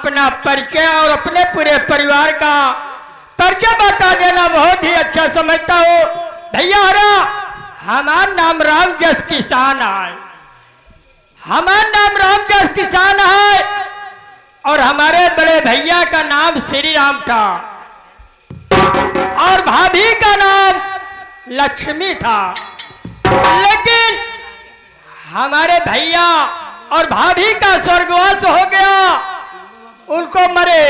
अपना परिचय और अपने पूरे परिवार का परिचय बता देना बहुत ही अच्छा समझता हूँ। भैया हमारा नाम रामजस किसान है, हमारा नाम रामजस किसान है और हमारे बड़े भैया का नाम श्री राम था और भाभी का नाम लक्ष्मी था। लेकिन हमारे भैया और भाभी का स्वर्गवास हो गया, उनको मरे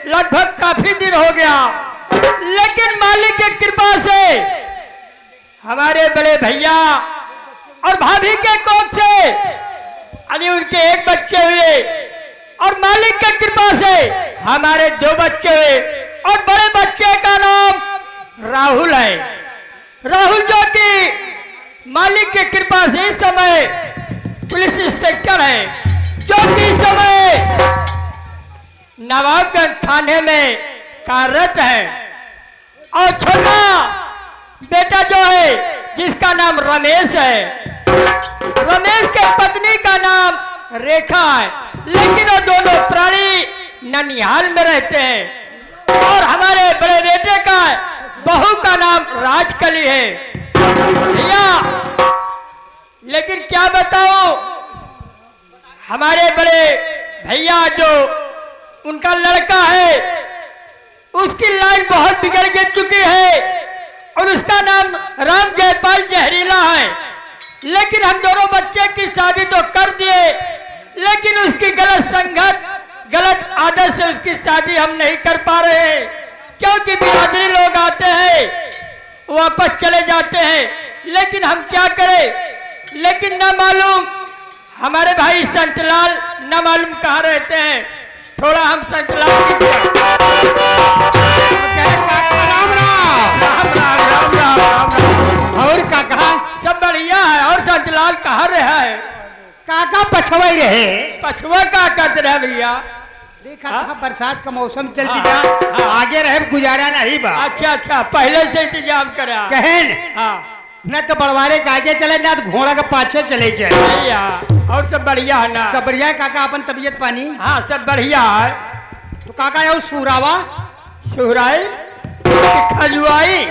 लगभग काफी दिन हो गया। लेकिन मालिक की कृपा से हमारे बड़े भैया और भाभी के कोख से यानी उनके एक बच्चे हुए और मालिक की कृपा से हमारे 2 बच्चे हुए और बड़े बच्चे का नाम राहुल है। राहुल जो कि मालिक की कृपा से इस समय पुलिस इंस्पेक्टर है, जो कि इस समय नवाबगंज थाने में कार्यरत है। और छोटा बेटा जो है जिसका नाम रमेश है, रमेश के पत्नी का नाम रेखा है। लेकिन वो दोनों प्राणी ननिहाल में रहते हैं और हमारे बड़े बेटे का बहू का नाम राजकली है। भैया लेकिन क्या बताओ, हमारे बड़े भैया जो उनका लड़का है उसकी लाइफ बहुत बिगड़ के चुकी है और उसका नाम राम जयपाल जहरीला है। लेकिन हम दोनों बच्चे की शादी तो कर दिए, लेकिन उसकी गलत संगत गलत आदत से उसकी शादी हम नहीं कर पा रहे हैं, क्योंकि बिरादरी लोग आते हैं वापस चले जाते हैं। लेकिन हम क्या करें। लेकिन न मालूम हमारे भाई संतलाल न मालूम कहाँ रहते हैं। थोड़ा हम संतलाल की राम राम राम राम राम राम राम। और काका सब बढ़िया है। और संतलाल कहाँ रहा है? काका पछवाई रहे, पछुआ का करते रहे भैया। देखा था बरसात का मौसम चलती था, आगे रहे गुजारा नहीं बा। अच्छा अच्छा, पहले से इंतजाम करा कहन हाँ न तो बड़वारे के आगे चले ना तो घोड़ा के पाछे चले जाए। भैया और सब बढ़िया है ना? सब बढ़िया काका, अपन तबीयत पानी? हाँ सब बढ़िया है। तो काका यो सूरावा सुहराई खजुआई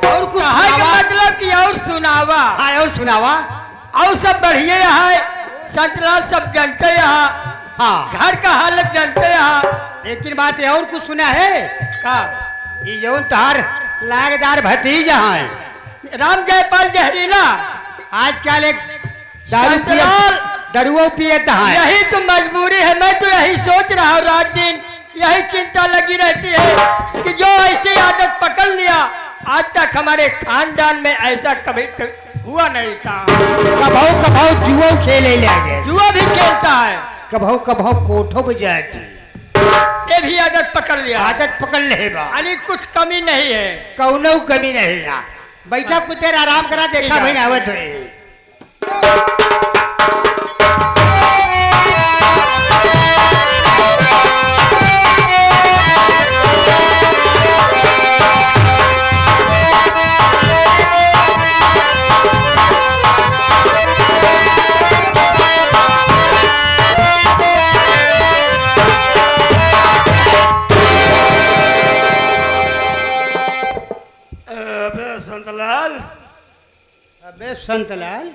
और कुछ कहा का सुनावा? मतलब कि और सुनावा। हाँ और सुनावा। और सब बढ़िया है। संतलाल सब जानते यहाँ, हाँ घर का हालत जानते यहाँ। लेकिन बात और कुछ सुना है का ये जो तार लागदार भतीजा है राम जयपाल जहरीला आजकल एक दारू संतलाल दरुओ पियता है। यही तो मजबूरी है। मैं तो यही सोच रहा हूँ, रात दिन यही चिंता लगी रहती है कि जो ऐसी आदत पकड़ लिया, आज तक हमारे खानदान में ऐसा कभी हुआ नहीं था। कभाऊ कभाऊ जुआ खेले लगे, जुआ भी खेलता है, कभाऊ कभाऊ कोठो बजाती, ये भी आदत पकड़ लिया। आदत पकड़ ले बा। यानी कुछ कमी नहीं है। कौनो कमी नहीं ना। बैठा कुछ देर आराम करा, देखा भाई आवत हुई। अबे संतलाल,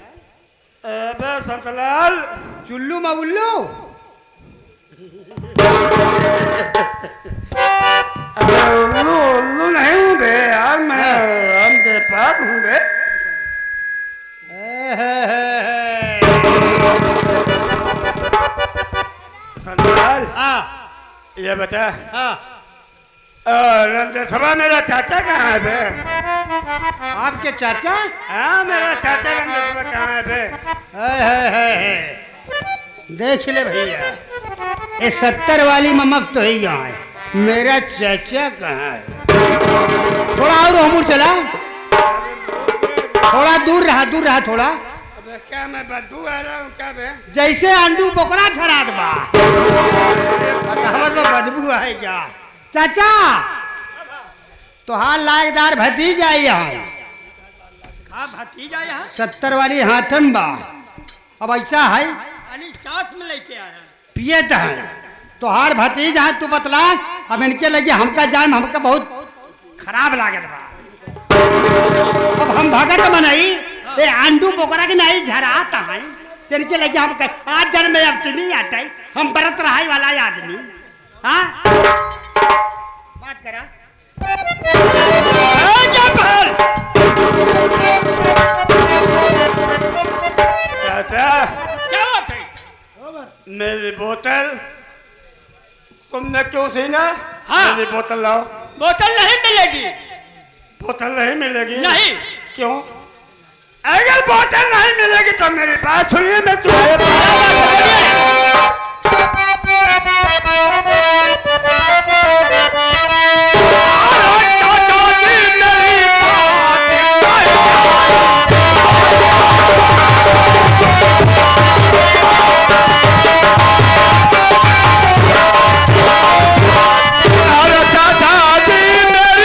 अबे संतलाल, चुल्लू मउल्लू अबे उल्लू उल्लू नहीं हूँ बे यार, मैं रामजयपाल हूँ बे। संतलाल हाँ ये बता, हाँ रंजसभा मेरा चाचा कहाँ है बे? आपके चाचा? हाँ मेरा चाचा रंजसभा कहाँ है बे? देख ले भैया, ये 70 वाली ममफ तो ही यहाँ है, मेरा चाचा कहाँ है? थोड़ा और हमूर चला, थोड़ा दूर रहा थोड़ा। अबे क्या मैं बदबू आ रहा हूँ क्या बे? जैसे अंडू बकरा छरात बा, कहावत में बदबू है क्या? चाचा तो हाल लायकदार भतीजा यहाँ, हाँ भतीजा यहाँ 70 वाली हाथन बा। अब ऐसा है यानी साथ में लेके आया। पिए हैं तो हार भतीज हैं तू बतला। अब इनके लगे हमका जान हमका बहुत खराब लागत बा। अब हम भगत मनई ए आंडू पोकरा के नहीं झराता है इनके लगे हम आज जन्म में अब तुम्हें आता है हम बरत रहा वाला आदमी। हाँ बात करा चाचा क्या बात है? मेरी बोतल तुमने क्यों सी ना? हाँ। मेरी बोतल लाओ। बोतल नहीं मिलेगी। बोतल नहीं मिलेगी? नहीं। क्यों? अगर बोतल नहीं मिलेगी तो मेरी बात सुनिए, मैं तुम्हारे चाचा जी मेरी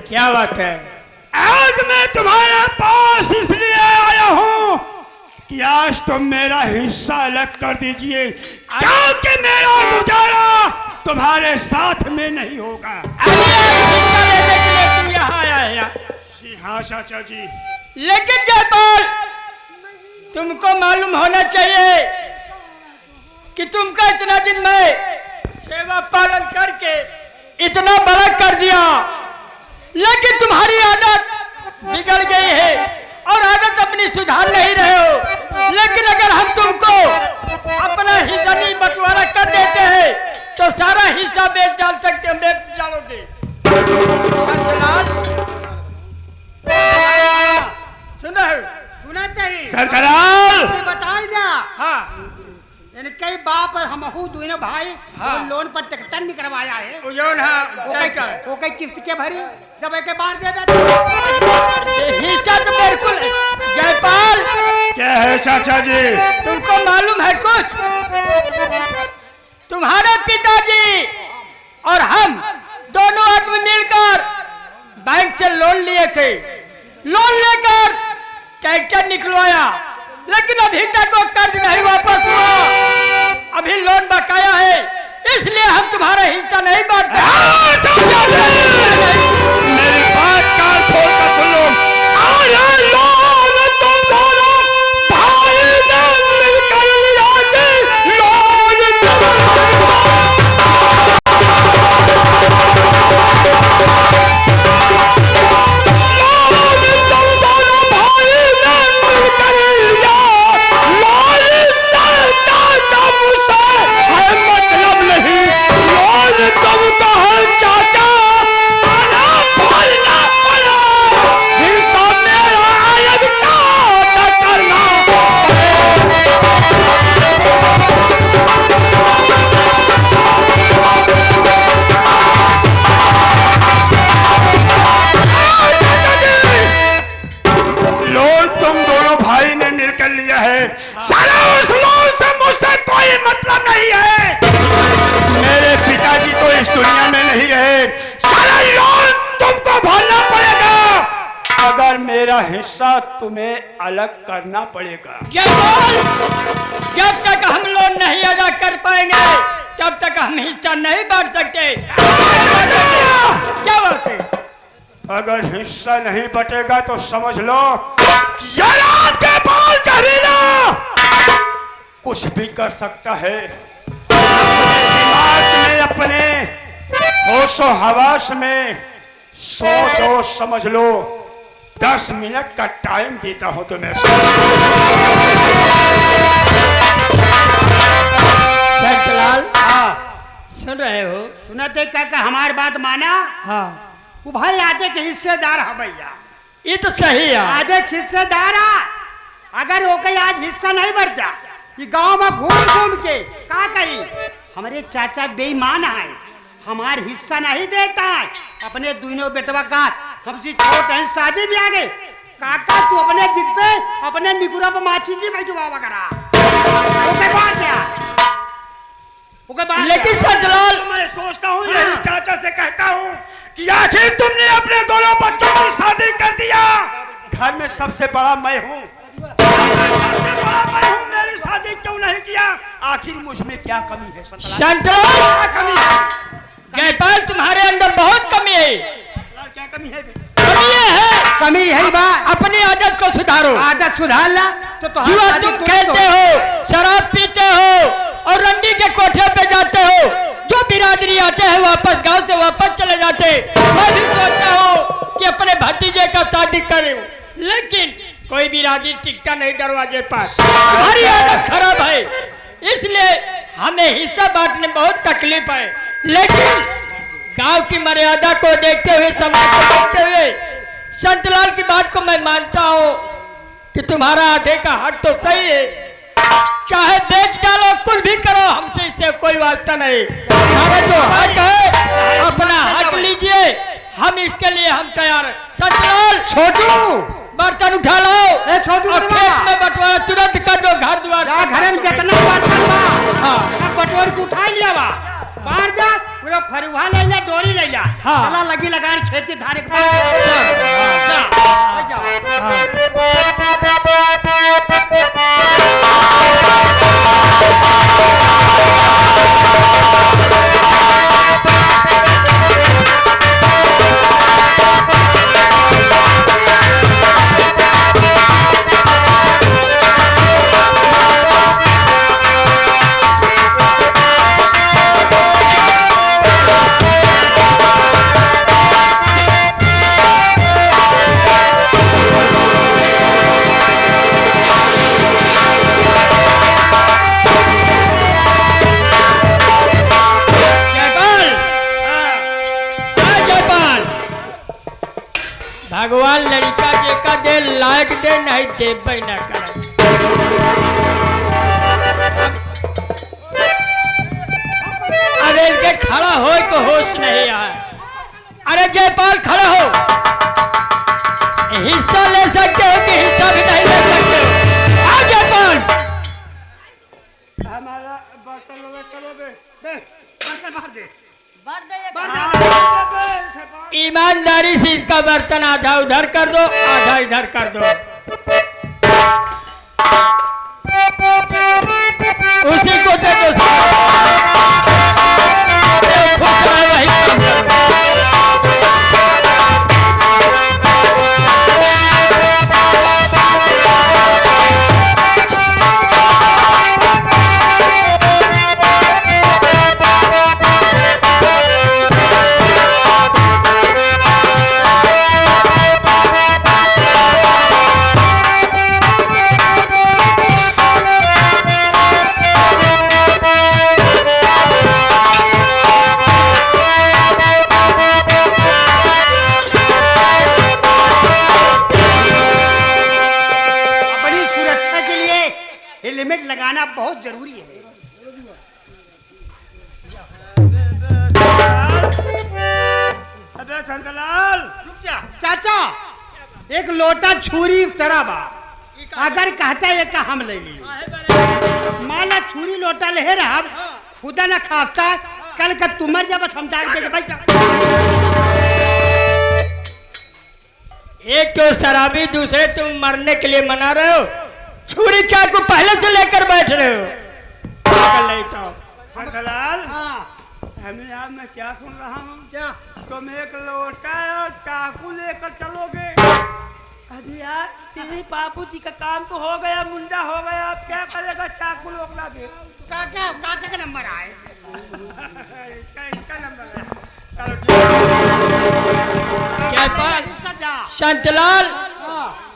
क्या बात है? आज मैं तुम्हारे पास इसलिए आया हूँ कि आज तुम मेरा हिस्सा अलग कर दीजिए, क्योंकि मेरा गुजारा तुम्हारे साथ में नहीं होगा। तुम यहाँ आया है ना? जी हाँ चाचा जी। लेकिन जयपाल तुमको मालूम होना चाहिए कि तुमका इतना दिन में सेवा पालन करके इतना बड़ा कर दिया, लेकिन तुम्हारी आदत बिगड़ गई है और आदत अपनी सुधार नहीं रहे हो। लेकिन अगर हम तुमको अपना हिस्सा नहीं बंटवारा कर देते हैं तो सारा हिस्सा बेच डाल सकते, बेच डालोगे। सुन रहे हो? सुना ही संतलाल बताई जा। हाँ इनके बाप हमहू दोनों भाई हाँ। लोन पर ट्रैक्टर निकलवाया है। वो कई किस्त के भरी जब एक बार दे हिस्सा तो बिल्कुल। जयपाल क्या है चाचा जी? तुमको मालूम है कुछ? तुम्हारे पिताजी और हम दोनों आदमी मिलकर बैंक से लोन लिए थे। लोन लेकर ट्रैक्टर निकलवाया, लेकिन अभी तक वो कर्ज नहीं वापस हुआ। अभी लोन बकाया है, इसलिए हम तुम्हारा हिस्सा नहीं बांटते। मेरी बात कान खोल कर सुन लो। अरे लोन तुम दोनों भाई ने मिलकर लिया जी। लोन तुम दोनों भाई ने मिलकर लिया। लोन चाचा मुझसे है मतलब नहीं। लोन तुमको है चाचा, भरना पड़ा। हिस्सा मेरा आयब चाचा करना लोन तुम दोनों भाई ने मिलकर लिया है। सारा उस लोन से मुझसे कोई मतलब नहीं है। मेरे पिताजी तो इस दुनिया में नहीं रहे। सारा लोन तुमको भरना पड़ेगा, अगर मेरा हिस्सा तुम्हें अलग करना पड़ेगा। जयपाल जब तक हम लोन नहीं अदा कर पाएंगे तब तक हम हिस्सा नहीं बांट सकते। क्या बात है? अगर हिस्सा नहीं बटेगा तो समझ लो यार आपके पाल जहरीला कुछ भी कर सकता है। दिमाग में अपने होशो हवास में सोच और समझ लो, 10 मिनट का टाइम देता हूं तुम्हें। शांतलाल हाँ सुन रहे हो? सुनते काका हमारी बात माना। हाँ वो भाई आधे के हिस्सेदार है भैया, ये तो सही है। आधे के हिस्सेदार है। अगर वो कहीं आज हिस्सा नहीं बढ़ता ये गांव में घूम घूम के का कही हमारे चाचा बेईमान है, हमार हिस्सा नहीं देता है। अपने दोनों बेटवा का हमसे छोट है, शादी भी आ गई। काका तू अपने जिद पे अपने निगुरा पे माची जी बैठवा वगैरह ओके बात क्या ओके बात। लेकिन शांतलाल मैं सोचता हूँ यही चाचा से कहता हूँ कि आखिर तुमने अपने दोनों बच्चों की शादी कर दिया। घर में सबसे बड़ा मैं हूँ, मेरी शादी क्यों नहीं किया? आखिर मुझ में क्या कमी है? शांतलाल कमी है, जयपाल तुम्हारे अंदर बहुत कमी है। क्या कमी है? कमी ये है कमी है बात। अपनी आदत को सुधारो। आदत सुधार ला तो जुआ तुम खेलते हो, शराब पीते हो और रंडी के कोठे पे जाते हो। जो बिरादरी आते हैं वापस गांव से वापस चले जाते। मैं भी सोचता हूँ कि अपने भतीजे का शादी करूं, लेकिन कोई बिरादरी टिकता नहीं दरवाजे पर। हमारी आदत खराब है, इसलिए हमें हिस्सा बांटने में बहुत तकलीफ है। लेकिन गांव की मर्यादा को देखते हुए, समाज को देखते हुए शांतलाल की बात को मैं मानता हूँ कि तुम्हारा आधे का हक तो सही है। चाहे बेच डालो, कुछ भी करो, हमसे इससे कोई वास्ता नहीं। हमारा जो हक है अपना हक लीजिए, हम इसके लिए हम तैयार हैं। शांतलाल छोटू बर्तन उठा लो छोटू और खेत में बंटवारा तुरंत कर दो। घर द्वार घर में जितना बर्तन बा हाँ। सब बटोर के उठा लिया बा। बाहर जा पूरा फरुहा ले जा, डोरी ले जा। हाँ। चला लगी लगा खेती धारे के भगवान लड़का जे का दे लायक दे, नहीं दे ना कर। अरे इनके खड़ा हो को होश नहीं आया। अरे जयपाल खड़ा हो, हिस्सा ले सकते हो कि हिस्सा भी नहीं ले सकते हो? आ जयपाल हमारा बर्तन लोगे करोगे? बर्तन भर दे। ईमानदारी से इसका बर्तन आधा उधर कर दो, आधा इधर कर दो। उसी को दे दो। खुश रहे, वही काम करो। लिमिट लगाना बहुत जरूरी है। अबे शांतलाल रुक जा चाचा, एक लोटा छुरी तरह बा। अगर कहता है का हम ले ली, माला छुरी लोटा ले रहा खुदा न खास्ता कल का तुमर जब हम डाल देंगे भाई। एक तो शराबी, दूसरे तुम मरने के लिए मना रहे हो। छुरी चाकू पहले से लेकर बैठ रहे हो। नहीं तो शांतलाल हाँ हमें यार मैं क्या सुन रहा हूँ? क्या तुम एक लोटा और चाकू लेकर चलोगे? अभी यार तेरे बाबू जी का काम तो हो गया, मुंडा हो गया, अब क्या करेगा? चाकू लोकला दे। काका काका का नंबर आए इसका नंबर है। क्या सजा शांतलाल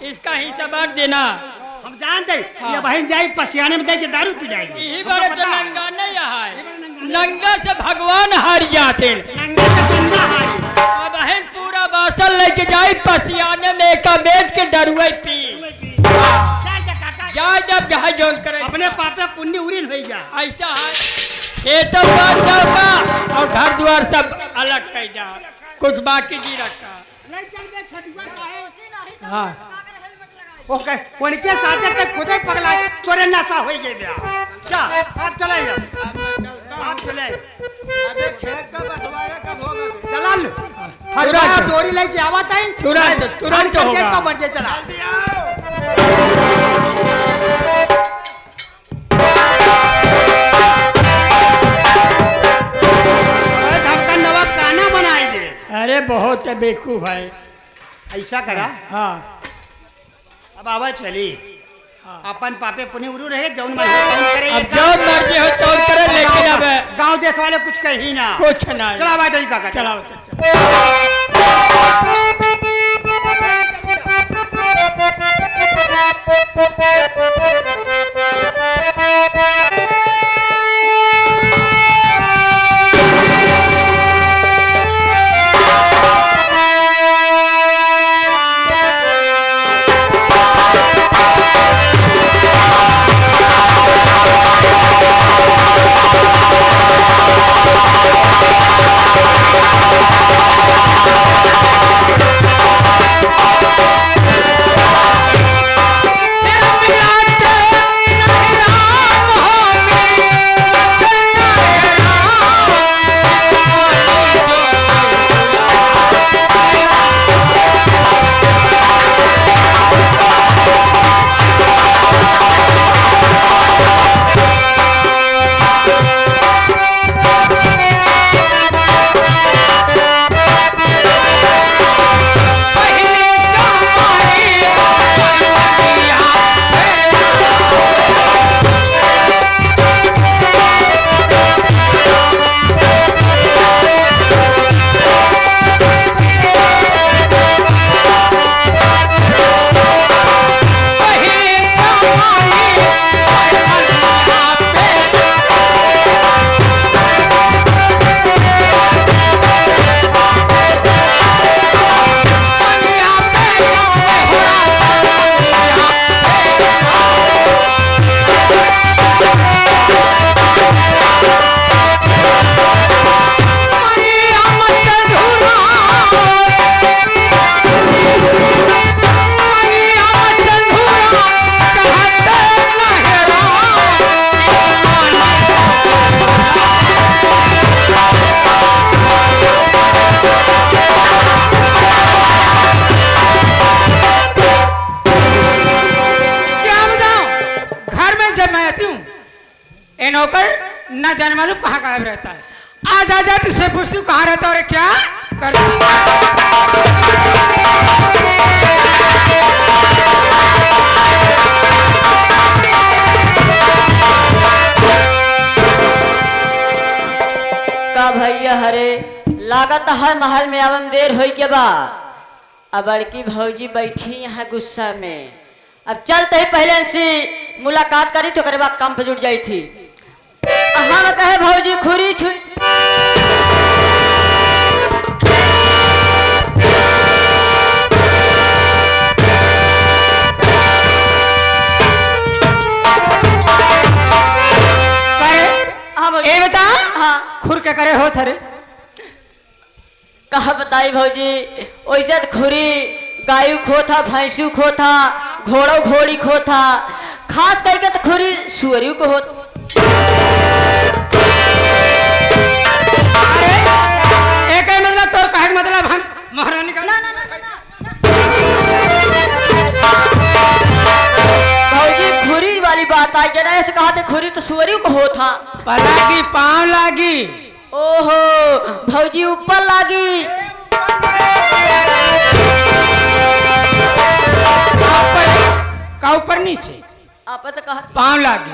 इसका हिस्सा बांट देना। हम जानते ये बहन जाई पसियाने में दे के दारू पी जाएगी। यही बारे तो नंगा नहीं है, नंगा से भगवान हार जाते। नंगा से गंगा हारी। अब बहन पूरा बासल लेके जाई पसियाने में का बेच के दरुए पी जा, जब जहाँ जोन करे अपने पापे पुण्य उरीन हो जा। ऐसा है, खेत बांट जाओगा और घर द्वार सब अलग कर जाओ, कुछ बाकी जी रखा। हाँ ओके उनके साथ तक खुद ही पगला तोरे नशा हो गए बया। क्या आप चले आप चले अबे खेत का बंटवारा कब होगा? चला लो हर बार डोरी लेके आवत है तुरंत होगा। का मर्जी चला जल्दी आओ। धमका नवाब काना बनाएंगे। अरे बहुत है बेवकूफ है। ऐसा करा हाँ अब आवा चली अपन पापे पुण्य उरू रहे जौन मर्जी तौन करे। अब जो मर्जी हो तो करे, लेकिन अब गांव देश वाले कुछ कही ना। कुछ ना। चला भाई डली काका चलाओ नौकर न जाने मालूम कहाँ गायब रहता है। आज आ जाती से पूछती हूँ कहाँ रहता है और क्या करता का भैया हरे लागत है महल में आवन देर हो के बा। अब बड़की भौजी बैठी यहाँ गुस्सा में। अब चलते ही पहले से मुलाकात करी तो करे बाद काम पे जुट जाई थी। हम कहे भौजी खुरी छु बता हाँ खुर के करे हो थरे कहा बताई भौजी वैसे तो खुरी गायू खोथा भैंसू खोथा घोड़ो घोड़ी खोथा खास करके तो खुरी सुअरियों को होता। अरे एक ही मतलब तोर कहे का मतलब हम महारानी का ना ना ना ना भौजी खुरी वाली बात आई जरा ऐसे कहा थे खुरी तो सुअरियों को होता। लागी पाँव लागी ओहो भौजी ऊपर लागी का ऊपर नीचे आप तो कहा पाँव लागी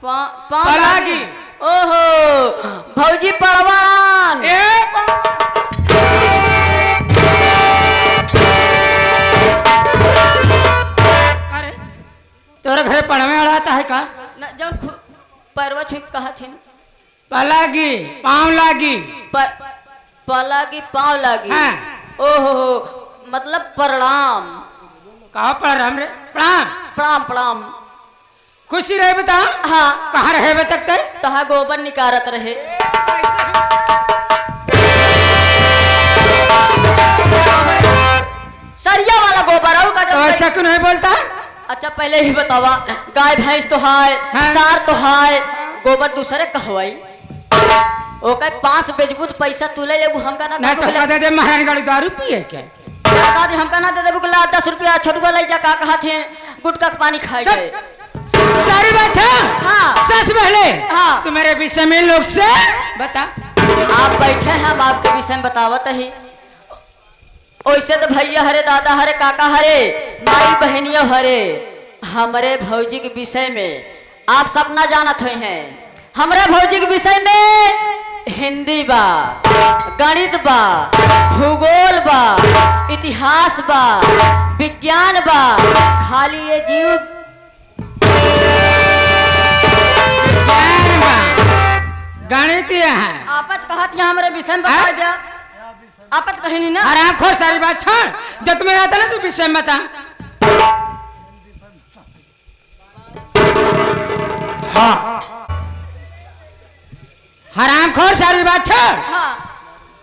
पाँव लागी। ओहो भौजी परवान घरे पढ़वे अड़ाता है का? न जौन परवा छुई कहा थी पलागी पाँव लागी। पलागी पाँव लागी। हाँ। ओहो मतलब प्रणाम। कहा प्रणाम रे? प्रणाम प्रणाम प्रणाम। खुशी रहे बता। हाँ कहाँ रहे बे तक? तहा गोबर निकारत रहे। सरिया वाला गोबर और का तो ऐसा क्यों नहीं बोलता? अच्छा पहले ही बतावा, गाय भैंस तो है, हाँ। सार तो है, गोबर दूसरे कहवाई। ओके 5 बेजबूत पैसा तू ले लेबू हमका ना नहीं तो कहबू दे दे महारानी गाड़ी दारू पिए क्या? का दे हमका ना दे देबू ला 10 रुपया छोटुआ ले जा का कहा थे गुटका के पानी खाए गए। सारी बात है। हाँ। सच पहले हाँ। तू मेरे विषय में लोग से बता। आप बैठे हैं हम आपके विषय में बतावत ही। वैसे तो भैया हरे दादा हरे काका हरे माई बहनियों हरे हमारे भौजी के विषय में आप सब ना जानत हुए हैं। हमारे भौजी के विषय में हिंदी बा, गणित बा, भूगोल बा, इतिहास बा, विज्ञान बा, खाली ये जीव गणित है। आपत कहत यहाँ हमारे विषय में बता दिया। आपत कहीं नहीं ना। आराम खोर सारी बात छोड़। जब तुम्हें आता ना तू विषय में बता। हाँ हराम खोर सारी बात छोड़। हाँ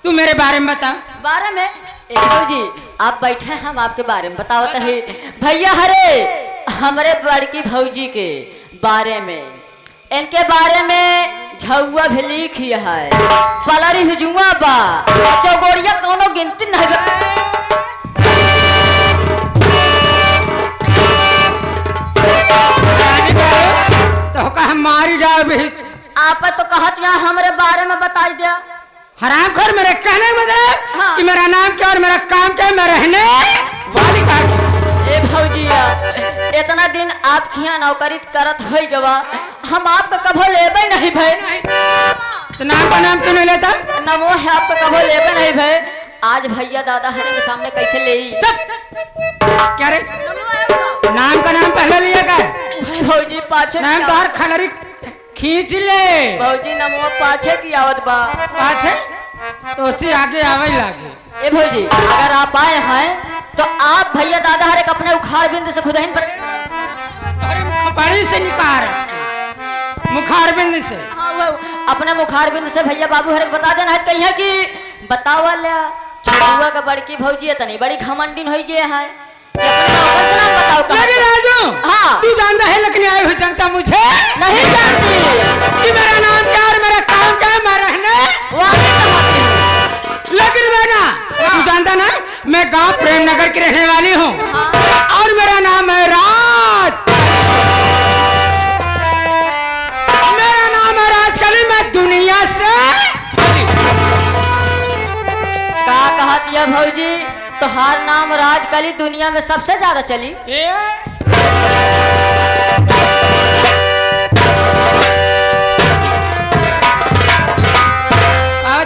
तू मेरे बारे में बता। बारे में जी आप बैठे हम आपके बारे में बतावत है। भैया हरे हमारे बड़की भौजी के बारे में, इनके बारे में झौआ भी लिखी है, पलरी हुजुआ बा, चौगोड़िया कोनो गिनती नहीं बा। तो का हमारी डाल भी आप तो कहत यहाँ हमारे बारे में बता दिया। हराम खोर मेरे कहने का मतलब हाँ। कि मेरा नाम क्या और मेरा काम क्या, मैं रहने वाली का। ए भौजिया इतना दिन आपके यहाँ नौकरी करत हो गवा, हम आपका कभो लेबे नहीं भाई। तो नाम का नाम क्यों नहीं लेता? नमो है आपका कभो लेबे नहीं भाई। आज भैया दादा हरे के सामने कैसे ले क्या रे? नाम का नाम पहले लिया कर। भौजी पाछे नाम तो हर खलरी खींच ले। भौजी नमो पाछे की आवत बा। पाछे तो उसी आगे आवे लागे। ए भौजी अगर आप आए हैं तो आप भैया दादा हरे के अपने उखाड़ बिंद से खुद ही अरे मुखबड़ी से निकाल, मुखार बिंद से। हाँ वो अपने मुखार बिंद से भैया बाबू हरे बता देना है कहीं है कि बतावा ले छुआ का बड़की भौजी इतनी बड़ी घमंडिन हो गई है कि अपने नौकर से नाम बताओ कहाँ अरे से? राजू हाँ। तू जानता है लेकिन आई हुई जनता मुझे नहीं जानती कि मेरा नाम क्या और मेरा काम क्या है, मैं रहने वाली कहानी है। लेकिन बेटा तू जानता ना मैं गांव प्रेमनगर की रहने वाली हूँ हाँ। और मेरा नाम है राज। मेरा नाम है राजकली, मैं दुनिया से का कहती है भौजी तोहार नाम राजकली दुनिया में सबसे ज्यादा चली।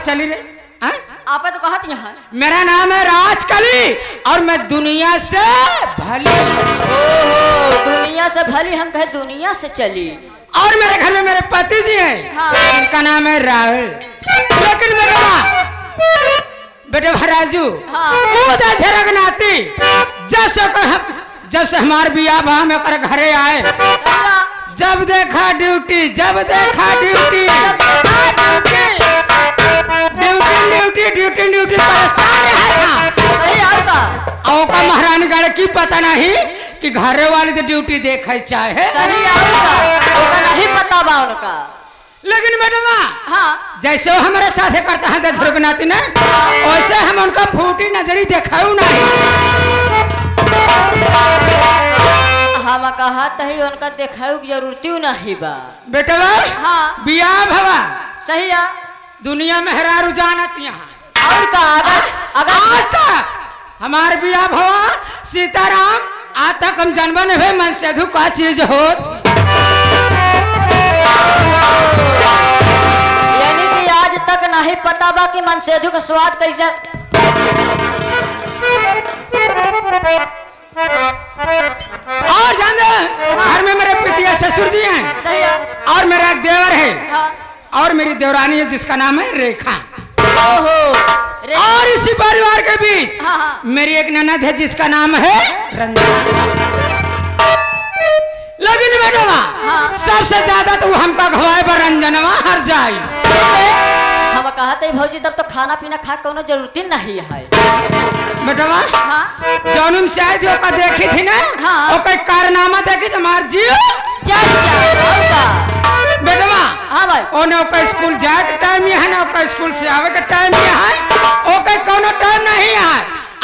चली रे हाँ? आप तो कहती है मेरा नाम है राजकली और मैं दुनिया से भली। ओहो दुनिया से भली हम कहे दुनिया से चली। और मेरे घर में मेरे पति जी हैं। हाँ। उनका नाम है राहुल। लेकिन बेटे राजू हाँ। रघुनाथी जब से हमारे बिया भाव में कर घरे आए, जब देखा ड्यूटी ड्यूटी ड्यूटी ड्यूटी परेशान है था। सही आपका और का महारानी गढ़ की पता नहीं कि घरे वाले तो ड्यूटी देखे चाहे। सही आपका ओका नहीं पता बा उनका। लेकिन मैडम हाँ जैसे वो हमारे साथ करता है दशरघुनाथी ने वैसे हम उनका फूटी नजरी देखाऊ नहीं। हम कहा तही उनका देखाऊ की जरूरत नहीं बा बेटा हाँ बिया भवा सही है। दुनिया में हरारू जानत यहाँ और का अगर आज तक हमारे बिया भवा सीताराम आज तक हम जानबा नहीं मन से अधू का चीज होत। यानी कि आज तक नहीं पता बा कि मनसेधु का स्वाद कैसे। और जान दे घर में मेरे पितिया ससुर जी हैं सही है। और मेरा एक देवर है हाँ। और मेरी देवरानी है जिसका नाम है रेखा। ओहो और इसी परिवार के बीच हाँ, हाँ। मेरी एक ननद है जिसका नाम है रंजना। लेकिन मैडम हाँ। सबसे ज्यादा तो हमका घवाए पर रंजनवा हर जाई। हम कहते भौजी तब तो खाना पीना खा कोनो जरूरत नहीं है। बेटवा हाँ। जौनुम से आई थी ओका देखी थी ना हाँ। ओका कारनामा देखी तो मार जियो चल जा बेटवा। हाँ भाई। ओने ओका स्कूल जाए के टाइम है ना ओका स्कूल से आवे के टाइम है ओका कोनो टाइम नहीं है।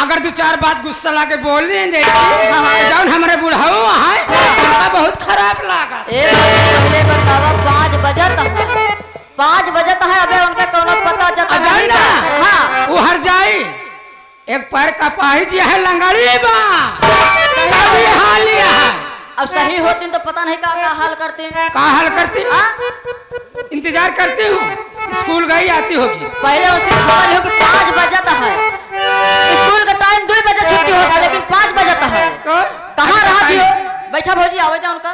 अगर दो चार बात गुस्सा लाके बोल देंगे जौन हमारे बुढ़ाऊ है उनका बहुत खराब लागा। एक पहले बतावा 5 बजत है 5 बजत है अबे उनका कोनो पता जता नहीं ना हाँ वो हर जाई एक पैर का पाही जी है लंगड़ी बा अभी हाल लिया है। अब सही होती तो पता नहीं का हाल करती का हाल करती हाँ? इंतजार करती हूँ स्कूल गई आती होगी। पहले उनसे खबर हो कि 5 बजत है स्कूल का टाइम 2 बजे छुट्टी होता लेकिन 5 बजत है तो कहाँ रहा थी बैठा भौजी आवे जा उनका